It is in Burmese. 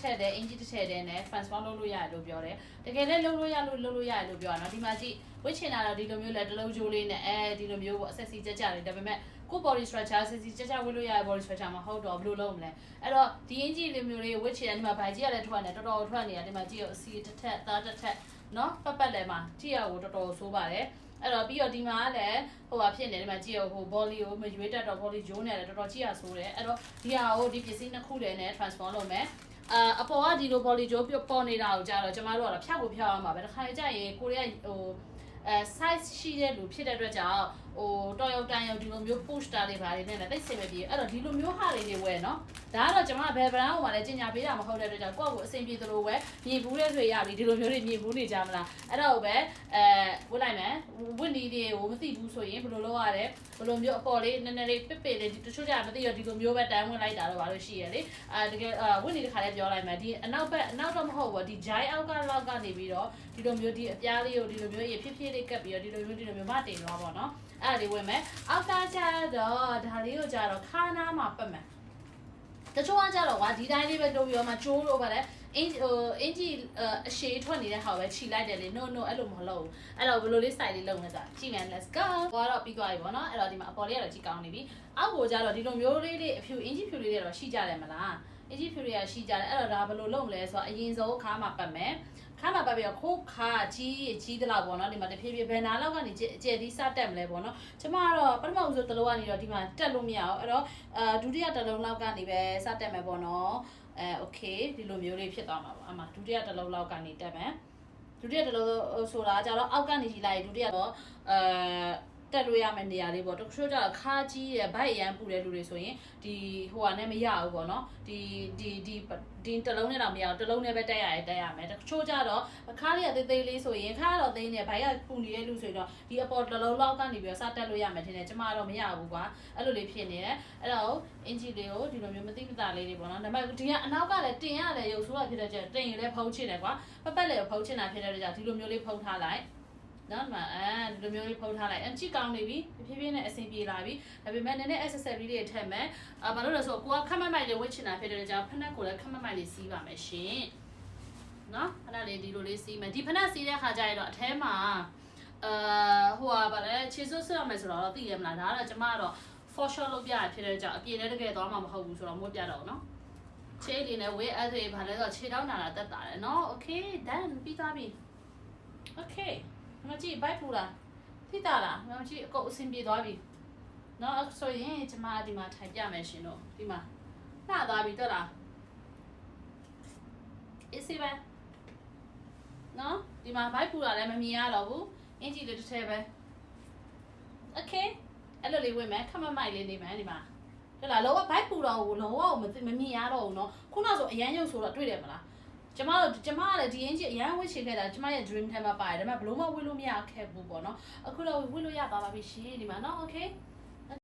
ထဲတဲ့အင်ဂျီတစ်ထည့်တဲ့နဲ့ transform လုပ်လို့ရတယ်လို့ပြောတယ်တကယ်လည်းလုပ်လို့ရတယ်လို့ပြောတာနော်ဒီမှာကြည့်ဝစ်ချင်တာတော့ဒီလိုမျိုးလဲတလုံးကျိုးလေးနဲ့အဲဒီလိုမျိုးပေါ့ accessory ကြကြလေးဒါပေမဲ့ကို body structure accessory ကြကြဝစ်လို့ရတဲ့ body structure မဟုတ်တော့ဘယ်လိုလုပ်မလဲအဲ့တော့ဒီအင်ဂျီလိုမျိုးလေးဝစ်ချင်တယ်ဒီမှာဗိုက်ကြီးရလဲထွက်နေတော်တော်ထွက်နေတာဒီမှာကြည့်ရအစီတစ်ထက်သားတစ်ထက်နော်ပတ်လဲမှာကြည့်ရကိုတော်တော်ဆိုးပါတယ်အဲ့တော့ပြီးတော့ဒီမှာလည်းဟိုဟာဖြစ်နေတယ်ဒီမှာကြည့်ရဟို body ကိုမရွေးတတ်တော့ body ဂျိုးနေတယ်တော်တော်ကြည့်ရဆိုးတယ်အဲ့တော့ဒီဟာကိုဒီပစ္စည်းနှစ်ခုတည်းနဲ့ transform လုပ်မယ်အပေါ်ကဒီလို body ဂျိုးပေါ်နေတာကိုကြာတော့ကျမတို့ကတော့ဖြောက်ကိုဖြောက်အောင်ပါပဲတစ်ခါကြရင်ကိုရီးယားဟိုsize ရှိတဲ့လူဖြစ်တဲ့အတွက်ကြောင့်ဟိုတော်ရုံတန်ရုံဒီလိုမျိုး push တာတွေပါတယ်နဲ့လည်းတိတ်ဆင်မပြေအဲ့တော့ဒီလိုမျိုးဟာတွေဝယ်နော်ဒါကတော့ကျွန်မဘယ် brand ဟိုမှာလည်းကြီးညာပေးတာမဟုတ်တဲ့အတွက်ကြောင့်ကိုယ့်ကိုအဆင်ပြေသလိုပဲမြေဘူးတဲ့ဆိုရပြီဒီလိုမျိုးတွေမြေဘူးနေကြမလားအဲ့တော့ပဲဝတ်လိုက်မယ်ဝတ်နီးတွေကိုမသိဘူးဆိုရင်ဘယ်လိုလုပ်ရလဲဘယ်လိုမျိုးအပေါ်လေးနည်းနည်းလေးပစ်ပစ်လေးတချို့ကြမသိရဒီလိုမျိုးပဲတန်းဝင်လိုက်တာတော့ဘာလို့ရှိရလေတကယ်ဝတ်နီးတစ်ခါလေးပြောလိုက်မယ်ဒီအနောက်တော့မဟုတ်ဘူးဒီ jai အောက်ကလောက်ကနေပြီးတော့ဒီလိုမျိုးဒီအပြားလေးကိုဒီလိုမျိုးဖြည်းဖြည်းလေးကပ်ပြီးတော့ဒီလိုမျိုးမတင်သွားပါတော့အဲ့ဒါလေးဝင်မယ်အောက်ကကျတော့ဒါလေးကိုကျတော့ခါနာမှာပတ်မယ်တချို့ကကြတော့ကွာဒီတိုင်းလေးပဲလုပ်ပြီးတော့မှကျိုးလို့ပါလေအင်ဂျီအရှည်ထွက်နေတဲ့ဟာပဲခြိလိုက်တယ်လေ no အဲ့လိုမလုပ်ဘူးအဲ့တော့ဘယ်လိုလေး style လေးလုပ်နေကြကြည့်မယ် let's go ဘောတော့ပြီးသွားပြီပေါ့နော်အဲ့တော့ဒီမှာအပေါ်လေးကတော့ကြည့်ကောင်းနေပြီအောက်ကိုကျတော့ဒီလိုမျိုးလေးအဖြူအင်ဂျီဖြူလေးတွေတော့ရှိကြတယ်မလားအင်ဂျီဖြူတွေကရှိကြတယ်အဲ့တော့ဒါဘယ်လိုလုပ်မလဲဆိုတော့အရင်ဆုံးခါမှာပတ်မယ်ခါမှာပတ်ပြီးတော့ခိုးခါကြီးတလောက်ပေါ့နော်ဒီမှာတဖြည်းဖြည်းဘယ်နာလောက်ကနေကျဲဒီစတက်မလဲပေါ့နော်ကျမကတော့ပထမဦးဆုံးတစ်လုံးကနေတော့ဒီမှာတက်လို့မရအောင်အဲ့တော့ဒုတိယတစ်လုံးလောက်ကနေပဲစတက်မယ်ပေါ့နော်โอเคဒီလိုမျိုးလေးဖြစ်သွားမှာပေါ့အမှဒုတိယတစ်လုံးလောက်ကနေတက်မယ်ဒုတိယတစ်လုံးဆိုတာကြတော့အောက်ကနေကြည့်လိုက်ဒုတိယတော့တက်လို့ရမယ့်နေရာလေးပေါ့တချို့ကျတော့ခါကြီးရဲ့ဗိုက်အရန်ပူတဲ့လူတွေဆိုရင်ဒီဟိုဟာနဲ့မရဘူးပေါ့နော်ဒီတလုံးနဲ့တော့မရဘူးတလုံးနဲ့ပဲတက်ရမယ်တချို့ကျတော့ခါလေးကသေးသေးလေးဆိုရင်ခါတော့သိနေဗိုက်ကပူနေတဲ့လူဆိုရင်တော့ဒီအပေါ်တလုံးလောက်ကနေပြီးတော့စတက်လို့ရမယ်ထင်တယ်ကျမတော့မရဘူးကွာအဲ့လိုလေးဖြစ်နေတယ်အဲ့တော့အင်ဂျီလေးကိုဒီလိုမျိုးမသိမသာလေးတွေပေါ့နော်ဒါပေမဲ့ဒီကအနောက်ကလည်းတင်ရတယ်ရုပ်ဆိုးတာဖြစ်တဲ့ကျတင်ရင်လည်းဖုံးချင်တယ်ကွာပတ်လည်းဖုံးချင်တာဖြစ်တဲ့ကြောင့်ဒီလိုမျိုးလေးဖုံးထားလိုက်နော်မဒီလိုမျိုးလေးဖုံးထားလိုက်အကြည့်ကောင်းနေပြီဖြည်းဖြည်းနဲ့အဆင်ပြေလာပြီဒါပေမဲ့နည်းနည်း accessory တွေထည့်မယ်ဘာလို့လဲဆိုတော့ကိုကခက်မမိုက်လေးဝတ်ချင်တာဖြစ်တဲ့ကြောင့်ဖက်နှက်ကိုလည်းခက်မမိုက်လေးစီးပါမယ်ရှင်နော်ဖက်နှက်လေးဒီလိုလေးစီးမယ်ဒီဖက်နှက်စီးတဲ့ခါကျရင်တော့အထဲမှာဟိုပါလေခြေစွပ်ဆက်ရမယ်ဆိုတော့သိရမလားဒါကတော့ကျမကတော့ for sure လုပ်ပြရဖြစ်တဲ့ကြောင့်အပြင်လည်းတကယ်သွားမှာမဟုတ်ဘူးဆိုတော့မို့ပြတော့နော်ခြေလေးနဲ့ဝေးအဲ့ဒါဘာလဲဆိုတော့ခြေထောက်နာတာတက်တာတယ်နော် okay done ပြီးသွားပြီ okayမကြည့်ဘိုက်ပူလားထိတာလားမကြည့်အကုန်အဆင်ပြေသွားပြီနော်ဆိုရင်ကျမဒီမှာထိုင်ပြမယ်ရှင်တို့ဒီမှာနှာသွားပြီတက်လားအေးစေးပဲနော်ဒီမှာဘိုက်ပူလာလည်းမမြင်ရတော့ဘူးအင်ဂျီလေးတစ်ထည့်ပဲ okay အဲ့လိုလေးဝင်မယ်ခမမိုက်လေးနေမယ်ဒီမှာတက်လားလောကဘိုက်ပူတော့လောကကိုမမြင်ရတော့ဘူးနော်ခုနဆိုအရန်ရုပ်ဆိုတော့တွေ့တယ်မလားကျမကလည်းဒီအင်ဂျီအရန်ဝစ်ချင်ခဲ့တာကျမရဲ့ dream ထဲမှာပါတယ်ဒါပေမဲ့ဘလို့မဝစ်လို့မရခဲ့ဘူးပေါ့နော်အခုတော့ဝစ်လို့ရသွားပါပြီရှင်ဒီမှာနော် okay